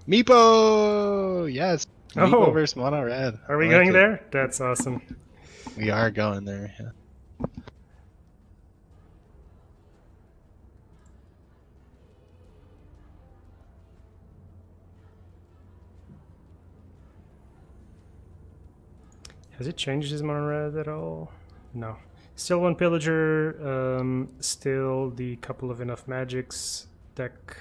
Meepo! Yes! Meepo versus Mono Red. Are we going there? That's awesome. We are going there, yeah. Has it changed his mono red at all? No. Still one pillager, still the couple of enough magics. Deck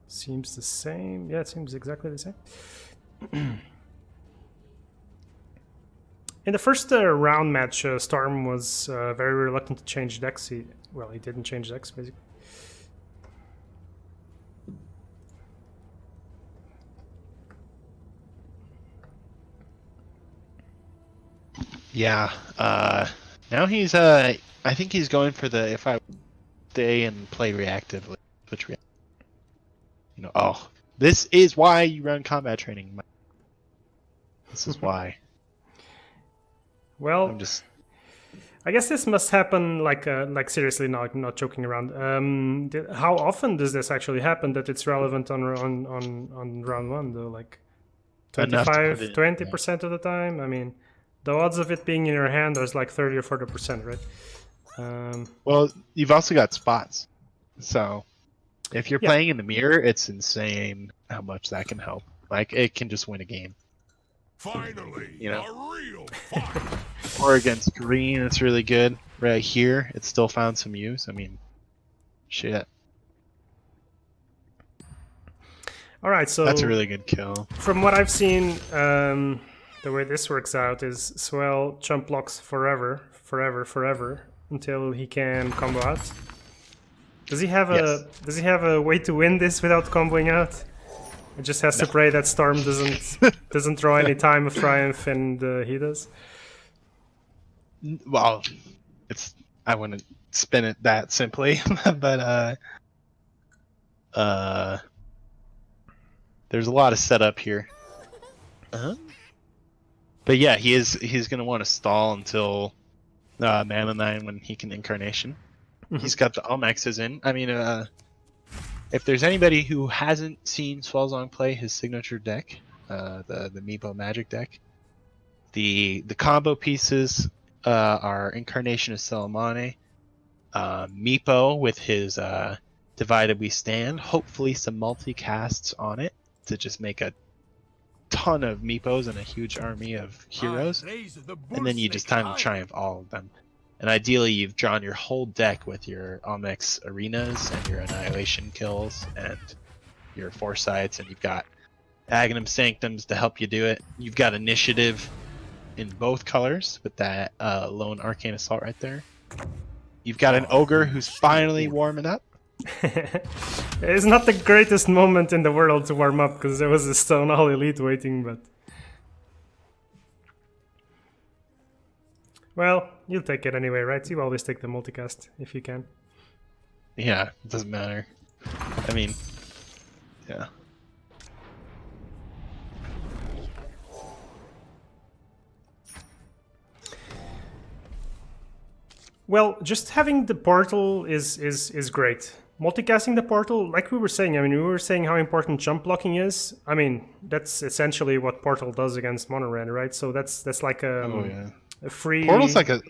seems the same. Yeah, it seems exactly the same. In the first round match, Storm was very reluctant to change decks. He didn't change decks, basically. Yeah, now he's, I think he's going for the, if I stay and play reactively, switch reactively. You know, oh, this is why you run combat training. This is why. Well, I guess this must happen like seriously, not joking around. How often does this actually happen that it's relevant on round one though? Like 20% of the time? I mean, the odds of it being in your hand is like 30 or 40%, right? Well, you've also got spots. So if you're playing in the mirror, it's insane how much that can help. Like, it can just win a game. Finally, you know? a real fight. Or against green, it's really good. Right here, it still found some use. I mean, shit. All right, so that's a really good kill. From what I've seen, the way this works out is Swell chump blocks forever until he can combo out. Does he have a way to win this without comboing out? It just has to pray that Storm doesn't draw any time of triumph, and he does. Well, I wouldn't spin it that simply, but there's a lot of setup here. But yeah, he's gonna want to stall until Mana 9 when he can Incarnation. He's got the Almexes in. I mean, if there's anybody who hasn't seen Swellzong play his signature deck, the Meepo Magic deck, the combo pieces are Incarnation of Salamane, Meepo with his Divided We Stand, hopefully some multicasts on it to just make a ton of Meepos and a huge army of heroes, and then you just time to triumph all of them. And ideally, you've drawn your whole deck with your Almex Arenas and your Annihilation kills and your Foresights, and you've got Aghanim Sanctums to help you do it. You've got Initiative in both colors with that lone Arcane Assault right there. You've got an Ogre who's finally warming up. It's not the greatest moment in the world to warm up because there was a Stone All Elite waiting, but... Well, you'll take it anyway, right? You always take the multicast if you can. Yeah, it doesn't matter. I mean, yeah. Well, just having the portal is great. Multicasting the portal, like we were saying, I mean, we were saying how important jump blocking is. I mean, that's essentially what Portal does against Mono Red, right? So that's like a free... Portal's like a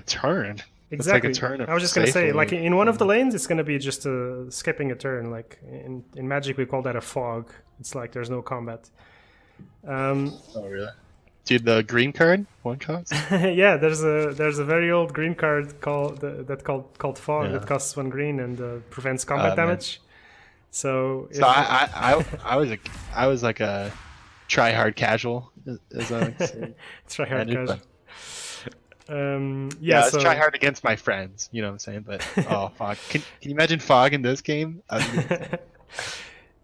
turn. Exactly. It's like a turn. I was just gonna say, like in one of the lanes, it's gonna be just skipping a turn. Like in Magic, we call that a fog. It's like there's no combat. Oh really? Dude, the green card, one cost. Yeah, there's a very old green card called Fog that costs 1 green and prevents combat damage. So I was like a try hard casual, as I like to say. Try hard casual. Yeah, let's try hard against my friends. You know what I'm saying? But oh, Fog! Can you imagine Fog in this game?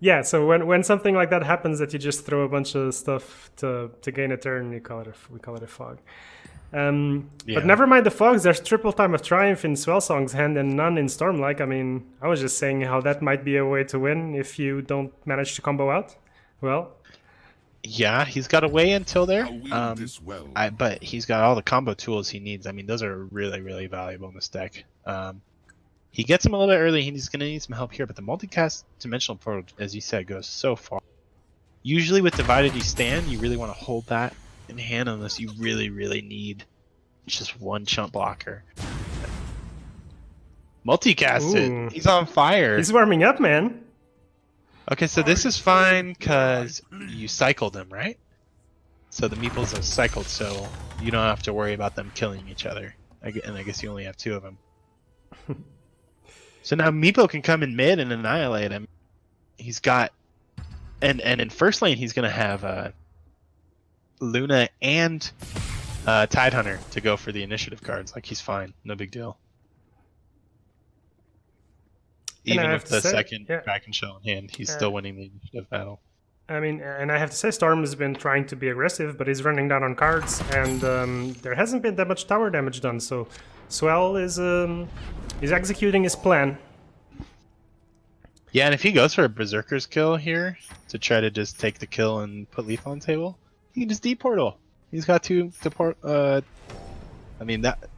Yeah, so when something like that happens, that you just throw a bunch of stuff to gain a turn, we call it a fog. But never mind the fogs. There's triple time of triumph in Swellzong's hand and none in Stormlike. I mean, I was just saying how that might be a way to win if you don't manage to combo out. Well, yeah, he's got a way until there. But he's got all the combo tools he needs. I mean, those are really, really valuable in this deck. He gets him a little bit early. He's going to need some help here, but the multicast Dimensional Portal, as you said, goes so far. Usually with Divided You Stand, you really want to hold that in hand unless you really, really need just one chump blocker. Multicast Ooh. it. He's on fire. He's warming up, man. Okay, so this is fine because you cycled them, right? So the meeples are cycled, so you don't have to worry about them killing each other. And I guess you only have 2 of them. So now Meepo can come in mid and annihilate him. He's got... And in first lane, he's going to have Luna and Tidehunter to go for the initiative cards. Like, he's fine. No big deal. Even with the second Kraken Shell in hand, he's still winning the initiative battle. I mean, and I have to say, Storm has been trying to be aggressive, but he's running down on cards, and there hasn't been that much tower damage done. So, Swell is executing his plan. Yeah, and if he goes for a Berserker's kill here to try to just take the kill and put Leaf on the table, he can just D-portal. He's got 2 deport. I mean that.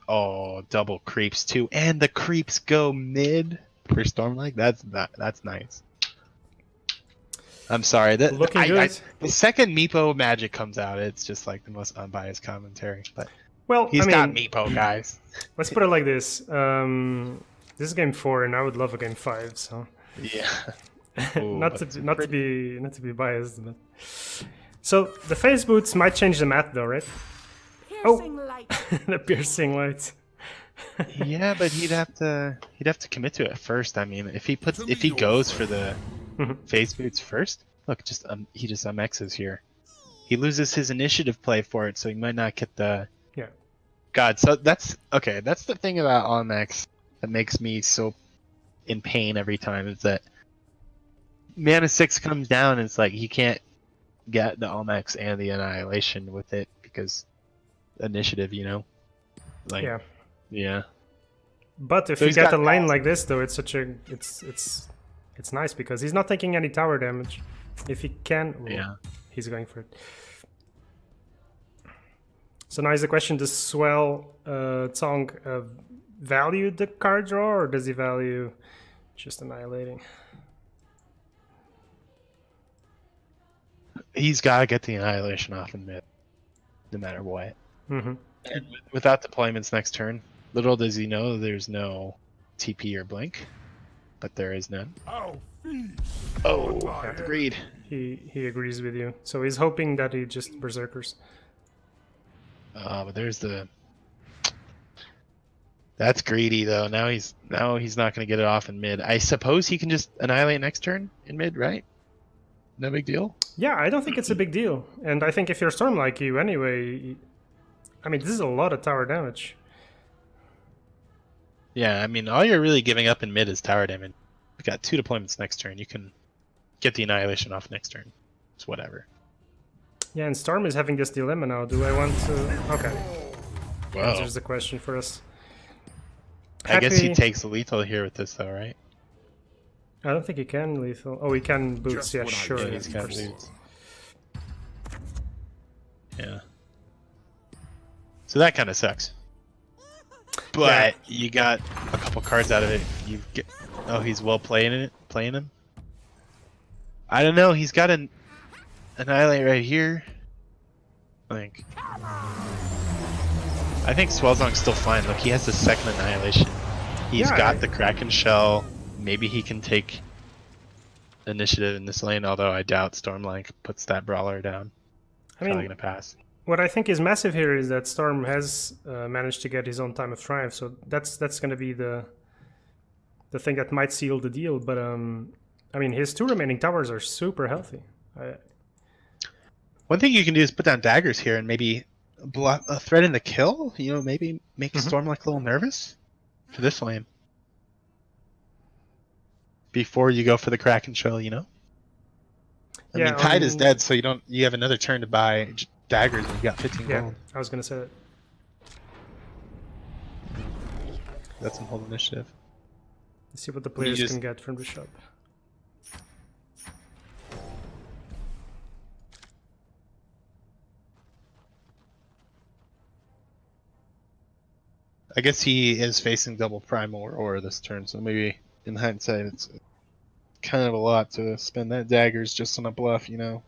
Oh, double creeps too, and the creeps go mid for Stormlike. That's nice. I'm sorry. Looking good. The second Meepo magic comes out, it's just like the most unbiased commentary. But well, he's got Meepo, guys. Let's put it like this. This is game 4, and I would love a game 5. So yeah. Ooh, not to be biased, but so the phase boots might change the math, though, right? Piercing light. The piercing light. Yeah, but he'd have to commit to it first. I mean, if he goes for the phase boots first, look, he just MXs here. He loses his initiative play for it, so he might not get the. Yeah. God, so that's okay. That's the thing about OMX that makes me so in pain every time is that Mana 6 comes down and it's like he can't get the OMX and the Annihilation with it because initiative, you know? Like, yeah. But if you get a lane like this, though, it's such a it's nice because he's not taking any tower damage. If he can, he's going for it. So now is the question: does Swellzong value the card draw, or does he value just annihilating? He's got to get the Annihilation off in mid, no matter what. Mm-hmm. And without deployments next turn, little does he know there's no TP or blink, but there is none. Oh, agreed. He agrees with you. So he's hoping that he just berserkers. But there's the. That's greedy though. Now he's not going to get it off in mid. I suppose he can just annihilate next turn in mid, right? No big deal. Yeah, I don't think it's a big deal. And I think if you're Storm like you anyway, I mean, this is a lot of tower damage. Yeah, I mean, all you're really giving up in mid is tower damage. You got 2 deployments next turn. You can get the annihilation off next turn. It's whatever. Yeah, and Storm is having this dilemma now. Do I want to? Okay. Whoa. Answers the question for us. I guess he takes lethal here with this, though, right? I don't think he can lethal. Oh, he can boots. Yeah, sure. Yeah, he's got boots. Yeah. So that kind of sucks. But you got a couple cards out of it. You get. Oh, he's well playing him. I don't know. He's got an annihilate right here. I think Swellzong's still fine. Look, he has the second annihilation. He's got the Kraken Shell. Maybe he can take initiative in this lane. Although I doubt Stormlike puts that brawler down. I mean, probably gonna pass. What I think is massive here is that Storm has managed to get his own time of triumph, so that's going to be the thing that might seal the deal. But I mean, his 2 remaining towers are super healthy. One thing you can do is put down daggers here and maybe threaten the kill. You know, maybe make Stormlike a little nervous for this lane before you go for the Kraken Shell. You know, I mean, Tide is dead, so you have another turn to buy daggers and you got 15 gold. I was gonna say that. That's some whole initiative. Let's see what the players can get from the shop. I guess he is facing double primal or this turn, so maybe in hindsight it's kind of a lot to spend that daggers just on a bluff, you know.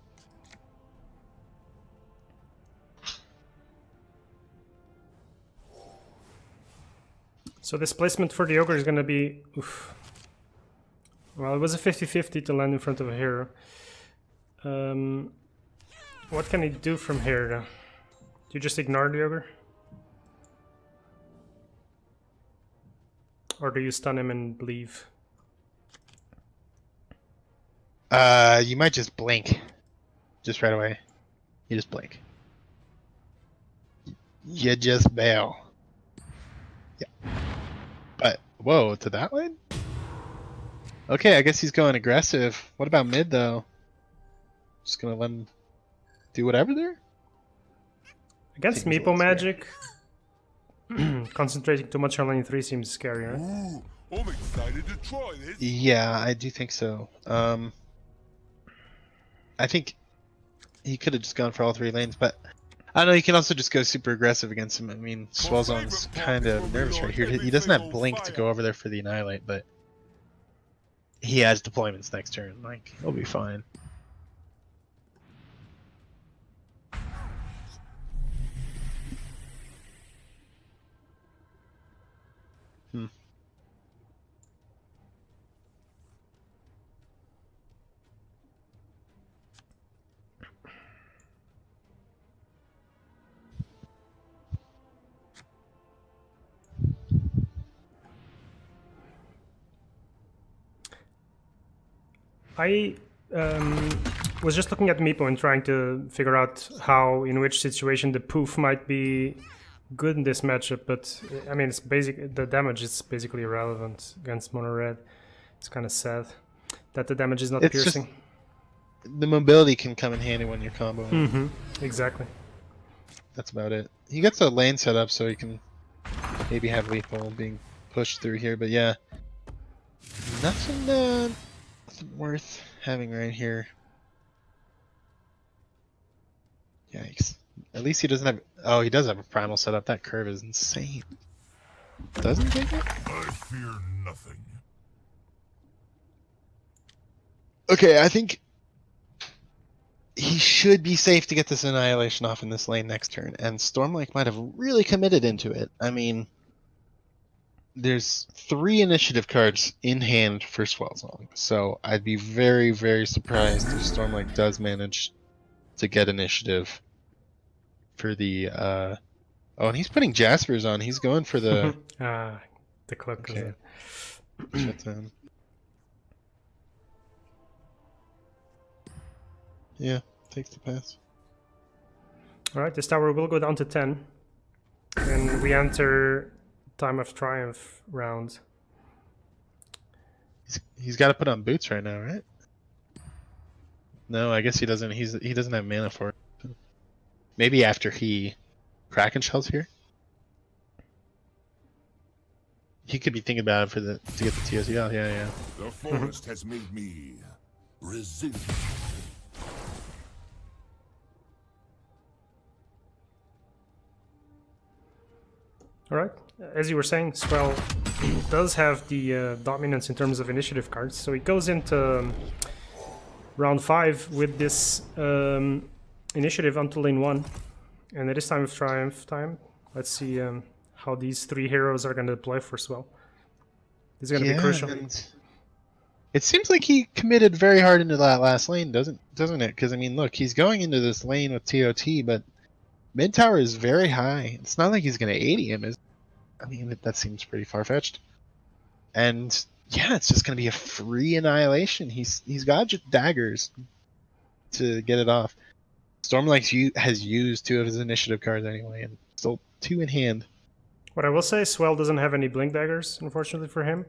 So this placement for the ogre is going to be... Oof. Well, it was a 50-50 to land in front of a hero. What can he do from here, though? Do you just ignore the ogre? Or do you stun him and leave? You might just blink. Just right away. You just blink. You just bail. Yeah. But, whoa, to that lane? Okay, I guess he's going aggressive. What about mid, though? Just gonna let him do whatever there? Against Seems a Meepo little magic, concentrating too much on lane 3 seems scary, right? Ooh, I'm excited to try this. Yeah, I do think so. I think he could have just gone for all 3 lanes, but I don't know, he can also just go super aggressive against him. I mean, Swellzong's kind of nervous right here. He doesn't have Blink to go over there for the Annihilate, but he has deployments next turn. Like, he'll be fine. I was just looking at Meepo and trying to figure out how, in which situation the poof might be good in this matchup, but I mean, it's basic. The damage is basically irrelevant against mono red. It's kind of sad that the damage is not It's piercing. just, the mobility can come in handy when you're comboing. Mm-hmm. Exactly. That's about it. He gets a lane set up so he can maybe have lethal being pushed through here, but yeah. Nothing worth having right here. Yikes. At least he doesn't have... Oh, he does have a primal setup. That curve is insane. Doesn't take it? I fear nothing. Okay, I think he should be safe to get this Annihilation off in this lane next turn, and Stormlike might have really committed into it. I mean, there's 3 initiative cards in hand for Swellzong, so I'd be very, very surprised if Stormlike does manage to get initiative for the... Oh, and he's putting Jaspers on. He's going for the... The cloak. Okay. Shut down. Yeah, takes the pass. Alright, this tower will go down to 10. And we enter Time of Triumph round. He's got to put on boots right now, right? No, I guess he doesn't. He doesn't have mana for it. Maybe after he Kraken Shells here. He could be thinking about it for to get the TOTL. Yeah. The forest has made me resilient. Alright, as you were saying, Swell does have the dominance in terms of initiative cards, so he goes into round 5 with this initiative until lane 1, and it is Time of Triumph time. Let's see how these 3 heroes are going to deploy for Swell. This is going to be crucial. And it seems like he committed very hard into that last lane, doesn't it? Because I mean, look, he's going into this lane with TOT, but mid tower is very high. It's not like he's going to 80 him. I mean, that seems pretty far-fetched. And yeah, it's just going to be a free annihilation. He's got daggers to get it off. Stormlike has used 2 of his initiative cards anyway, and still 2 in hand. What I will say, Swell doesn't have any blink daggers, unfortunately for him.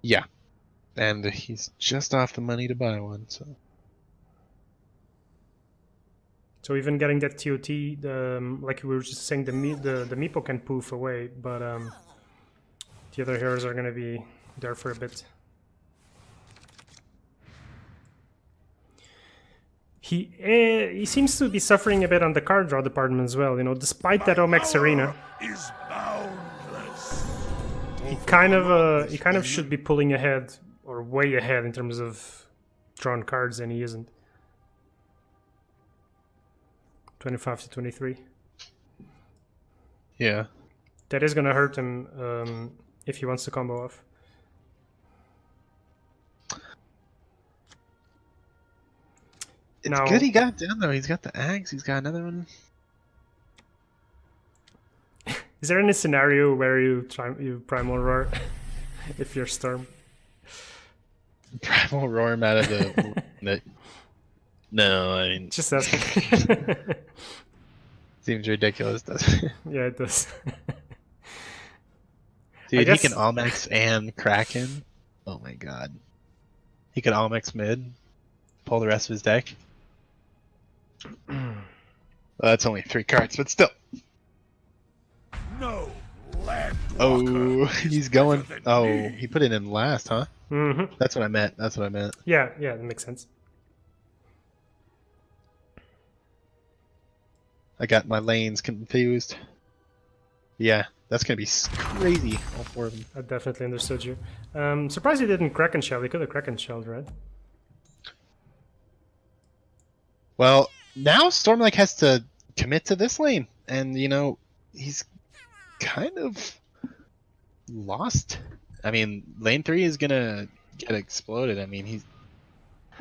Yeah, and he's just off the money to buy one, so... So even getting that TOT, like we were just saying, the Meepo can poof away, but the other heroes are going to be there for a bit. He seems to be suffering a bit on the card draw department as well, you know, despite that Omex Arena. Is boundless. He kind of should be pulling ahead or way ahead in terms of drawn cards, and he isn't. 25 to 23. Yeah. That is gonna hurt him if he wants to combo off. It's Now, good he got down though. He's got the axe. He's got another one. is there any scenario where you primal roar if you're Storm? Primal roar him out of the. No, I mean. Just asking. Seems ridiculous, doesn't it? Yeah, it does. Dude, guess... he can Almex and Kraken. Oh my god. He can Almex mid, pull the rest of his deck. Well, that's only 3 cards, but still. No land Oh, walker he's is going. better than Oh, me. he put it in last, huh? Mm-hmm. That's what I meant. That's what I meant. Yeah, that makes sense. I got my lanes confused. Yeah, that's gonna be crazy. All 4 of them. I definitely understood you. Surprised he didn't Kraken Shell. He could have Kraken Shelled, right? Well, now Stormlike has to commit to this lane, and you know he's kind of lost. I mean, lane 3 is gonna get exploded. I mean,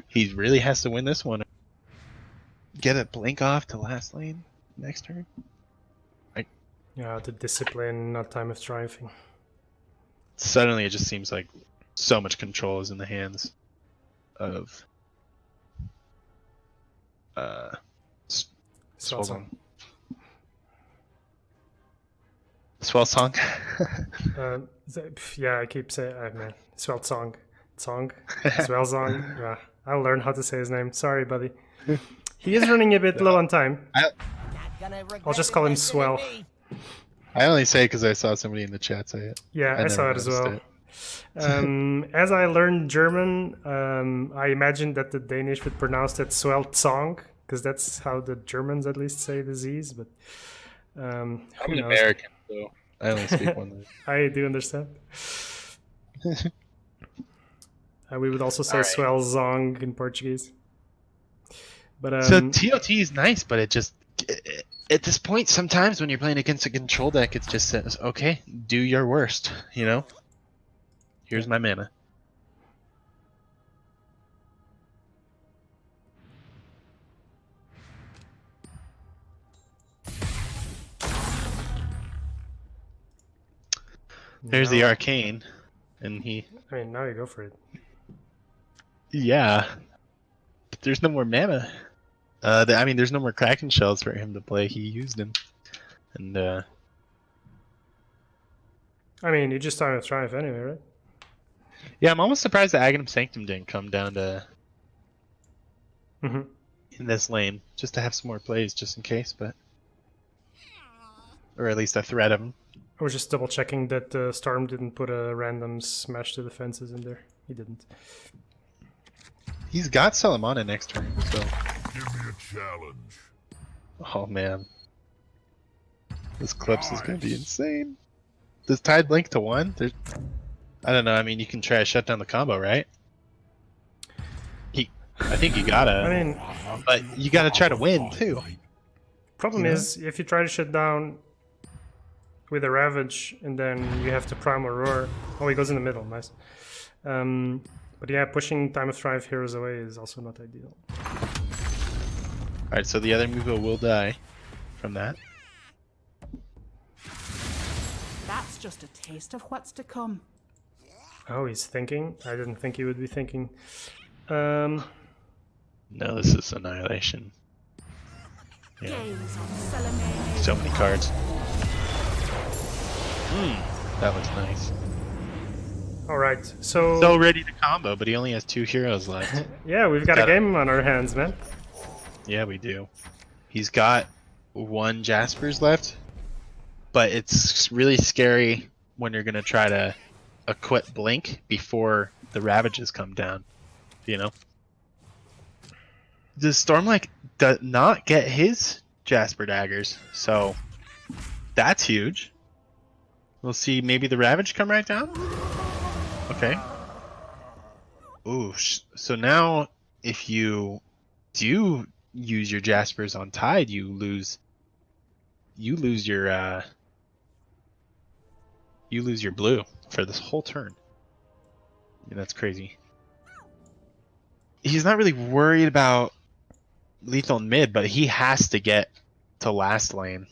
he really has to win this one. Get a blink off to last lane next turn. Yeah, the discipline, not time of triumphing. Suddenly, it just seems like so much control is in the hands of Swellzong. Swellzong. Yeah, I keep saying, man, Swellzong. Swellzong. Yeah, I'll learn how to say his name. Sorry, buddy. He is running a bit low on time. I'll just call him Swell. I only say it because I saw somebody in the chat say it. Yeah, I saw it as well. As I learned German, I imagined that the Danish would pronounce it Swellzong, because that's how the Germans at least say the Z's. But I'm an American, so I only speak one language. I do understand. We would also say Right. Swellzong in Portuguese. But So TOT is nice, but it just at this point, sometimes when you're playing against a control deck, it just says, "Okay, do your worst." You know. Here's my mana. There's the arcane, and he. I mean, now you go for it. Yeah. But there's no more mana. I mean, there's no more Kraken shells for him to play. He used them, and I mean, you just time of triumph anyway, right? yeah, I'm almost surprised that Aghanim Sanctum didn't come down to Mm-hmm. in this lane, just to have some more plays, just in case, but or at least a threat of him. I was just double checking that Storm didn't put a random smash to the fences in there. He didn't. He's got Salamana next turn, so. Give me a challenge. Oh man, this Clips is gonna be insane. Does Tide blink to 1? I don't know. I mean, you can try to shut down the combo, right? I think you gotta. I mean, but you gotta try to win too. problem Yeah. is if you try to shut down with a Ravage and then you have to Primal Roar. Oh, he goes in the middle. Nice. But yeah, pushing Time of Triumph heroes away is also not ideal. Alright, so the other Muvo will die from that. That's just a taste of what's to come. Oh, he's thinking. I didn't think he would be thinking. No, this is Annihilation. Yeah, Gaze on Celine. so many cards. That looks nice. Alright, so... So ready to combo, but he only has 2 heroes left. yeah, we've got a game on our hands, man. Yeah, we do. He's got 1 Jaspers left, but it's really scary when you're gonna try to equip Blink before the Ravages come down. You know? Does Stormlike not get his Jasper daggers? So that's huge. We'll see maybe the Ravage come right down. Okay. Ooh, so now if you do use your Jaspers on Tide, you lose your blue for this whole turn. Yeah, that's crazy. He's not really worried about lethal in mid, but he has to get to last lane.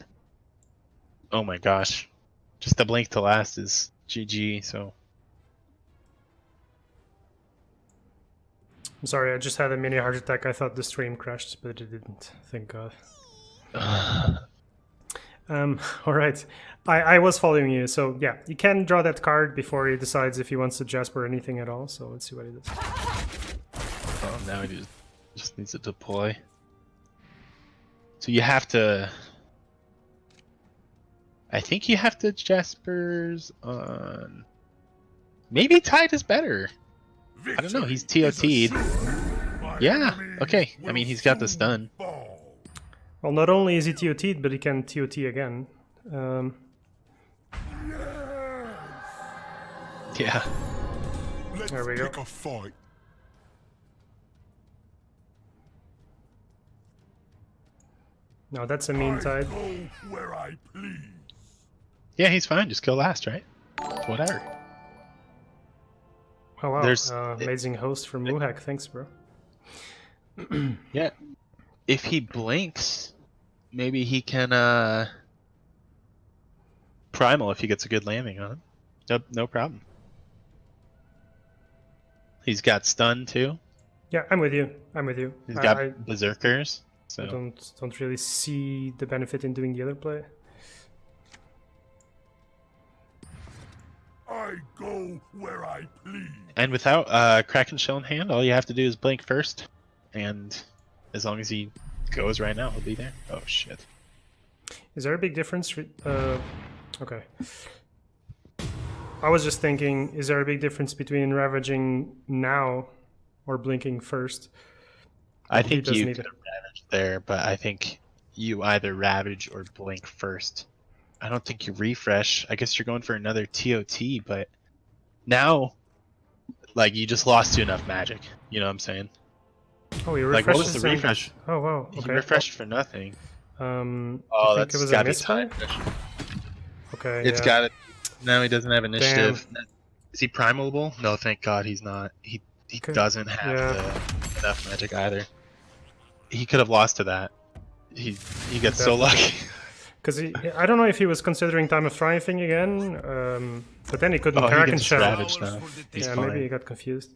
Oh my gosh. Just the blink to last is GG, so. I'm sorry, I just had a mini heart attack. I thought the stream crashed, but it didn't. Thank God. All right. I was following you, so yeah, you can draw that card before he decides if he wants to Jasper anything at all. So let's see what he does. Oh, now he just needs to deploy. So you have to. I think you have to Jaspers on. Maybe Tide is better. I don't know. He's TOT'd. Yeah. Okay. I mean, he's got the stun. Well, not only is he TOT'd, but he can TOT again. Yeah. There we go. Pick a fight. No, that's a mean Tide. Go where I please. Yeah, he's fine. Just go last, right? Whatever. Oh wow, There's- amazing host from Wuhak. Thanks, bro. Yeah. If he blinks, maybe he can primal if he gets a good landing on him. Nope, no problem. He's got stun too. Yeah, I'm with you. I'm with you. He's got I berserkers. So don't really see the benefit in doing the other play. I go where I please. and without Kraken Shell in hand, all you have to do is blink first, and as long as he goes right now, he'll be there. Oh shit. Is there a big difference? Okay. I was just thinking, is there a big difference between ravaging now or blinking first? I He think doesn't you either. could have ravaged there, but I think you either ravage or blink first. I don't think you refresh. I guess you're going for another TOT, but now, like, you just lost to enough magic. You know what I'm saying? Oh, he Like, refreshed. what was the refresh? Oh wow. He Okay. refreshed for nothing. I Oh, think that's it was a gotta be misplay. time. Okay. It's yeah. got it. Now he doesn't have initiative. Is he primalable? No, thank God he's not. He Okay, doesn't have yeah. enough magic either. He could have lost to that. He gets so lucky. Because I don't know if he was considering Time of Triumphing again, but then he couldn't Oh, he Kraken can just Shell. ravage now. He's Yeah, fine. maybe he got confused.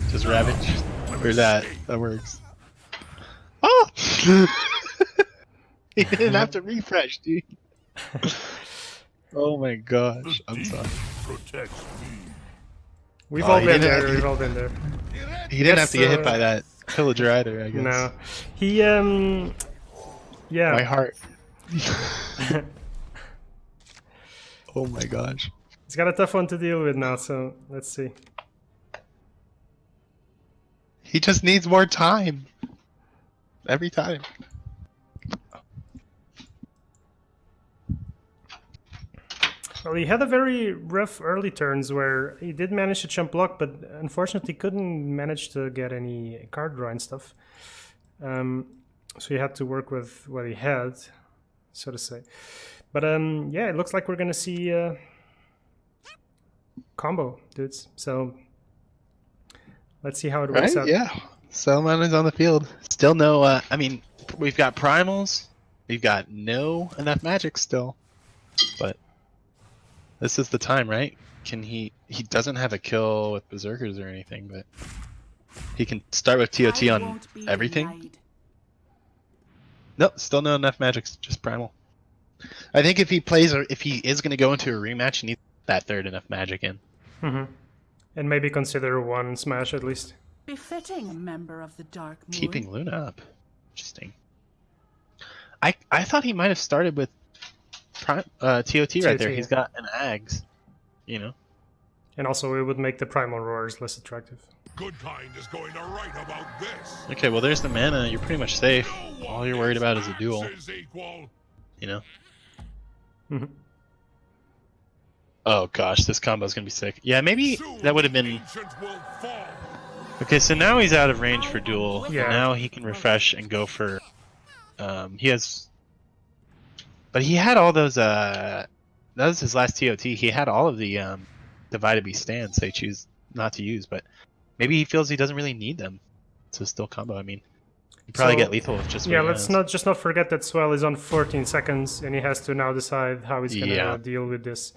Just ravage. Or that works. Oh! He didn't have to refresh, dude. Oh my gosh. I'm sorry. Protects me. We've Oh, all he been didn't- there. We've all been there. He didn't Yes, have to get hit by that pillager either, I guess. No, he yeah. My heart. Oh my gosh. He's got a tough one to deal with now. So let's see. He just needs more time. Every time. Well, he had a very rough early turns where he did manage to jump block, but unfortunately couldn't manage to get any card draw and stuff. So he had to work with what he had, so to say. But yeah, it looks like we're gonna see combo dudes. So let's see how it works Right? out. Yeah. Selman is on the field. Still no, I mean, we've got primals. We've got no enough magic still. But this is the time, right? Can he doesn't have a kill with berserkers or anything, but he can start with TOT I on won't be everything. denied. Nope, still no enough magic, just primal. I think if he plays, or if he is going to go into a rematch, he needs that third enough magic in. Mm-hmm. And maybe consider one smash at least. Befitting a member of the Dark Moon. Keeping Luna up. Interesting. I thought he might have started with TOT right there. TOT, He's yeah. got an Ags, you know. And also it would make the primal roars less attractive. Good kind is going to write about this. Okay, well there's the mana. You're pretty much safe. All you're worried about is a duel, Is equal. you know. Mhm. Oh gosh, this combo is gonna be sick. Yeah, maybe that would have been. Ancient will fall. Okay, so now he's out of range for duel. Yeah. Now he can refresh and go for. He has. But he had all those. That was his last TOT. He had all of the divided B stands they choose not to use, but maybe he feels he doesn't really need them to still combo. I mean, you probably So, get lethal with just. Yeah, what he let's has. not forget that Swell is on 14 seconds, and he has to now decide how he's gonna Yeah. deal with this.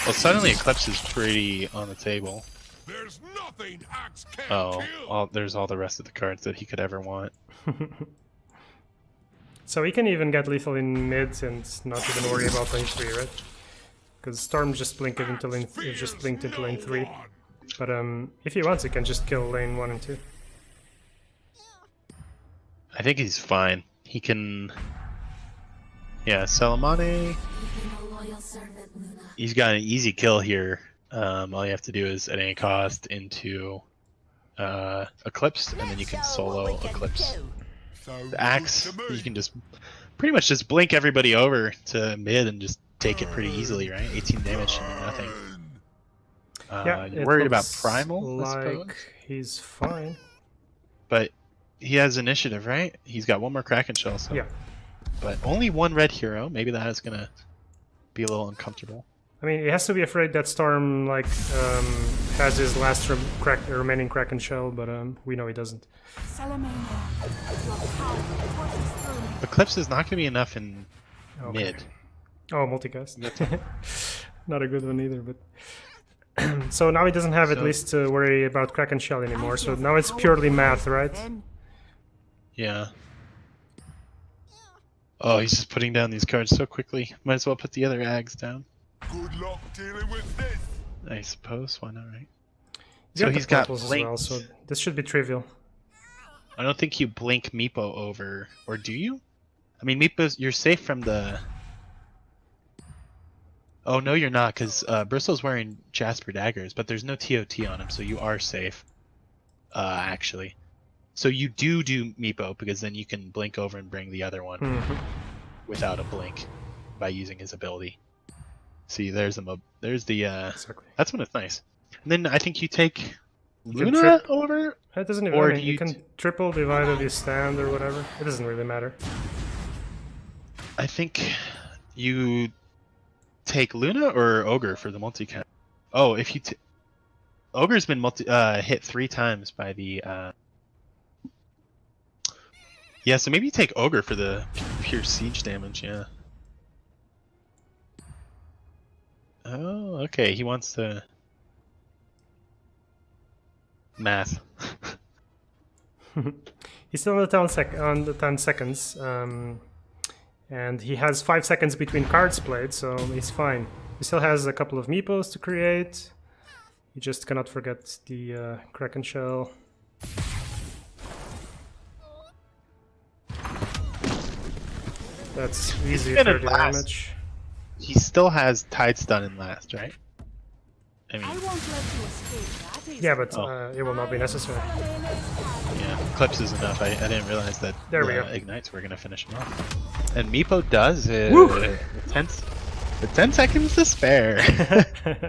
Well, suddenly Eclipse is pretty on the table. There's nothing axe can't Oh, kill. there's all the rest of the cards that he could ever want. So he can even get lethal in mid and not even worry about lane 3, right? Because Storm just blinked into lane, just blinked into lane 3. But if he wants, he can just kill lane 1 and 2. I think he's fine. He can. Yeah, Salamane. He's got an easy kill here. All you have to do is at any cost into Eclipse, and then you can solo Eclipse. So The axe, good to you me. can just pretty much just blink everybody over to mid and just take it pretty easily, right? 18 damage and nothing. Yeah, You're it worried about looks Primal, I suppose? like he's fine. But he has initiative, right? He's got one more Kraken Shell, so. Yeah. But only one red hero. Maybe that is gonna be a little uncomfortable. I mean, he has to be afraid that Storm like has his last remaining Kraken shell, but we know he doesn't. Salamania, your power courses through me. Eclipse is not gonna be enough in Okay. mid. Oh, multicast. Not a good one either, but. So now he doesn't have at So- least to worry about Kraken shell anymore. So now it's purely math, right? Then Yeah. Oh, he's just putting down these cards so quickly. Might as well put the other Ags down. Good luck dealing with this. I suppose. Why not, right? He's So got he's the got purples as well, blinks. so this should be trivial. I don't think you blink Meepo over, or do you? I mean, Meepo's you're safe from the. Oh no, you're not, because Bristle's wearing Jasper daggers, but there's no TOT on him, so you are safe. Actually, so you do Meepo because then you can blink over and bring the other one Mhm. without a blink by using his ability. See, there's the there's the. Exactly. That's when it's nice. And then I think you take can Luna trip- over. It doesn't even. Or I mean, do you you can triple divide of your stand or whatever. It doesn't really matter. I think you take Luna or Ogre for the multi-cast. Oh, if you Ogre's been hit 3 times by the. Yeah, so maybe you take Ogre for the pure siege damage. Yeah. Oh, okay. He wants to math. He's still on the 10 seconds, and he has 5 seconds between cards played, so he's fine. He still has a couple of meepos to create. You just cannot forget the Kraken Shell. That's easy gonna 30 last. damage. He still has Tide Stun in last, right? I I mean, won't let you escape that easily. Yeah, but Oh. it will not be necessary. yeah, Eclipse is enough. I didn't realize that There we the go. Ignites were gonna finish him off. And Meepo does Woo! with 10 seconds to spare.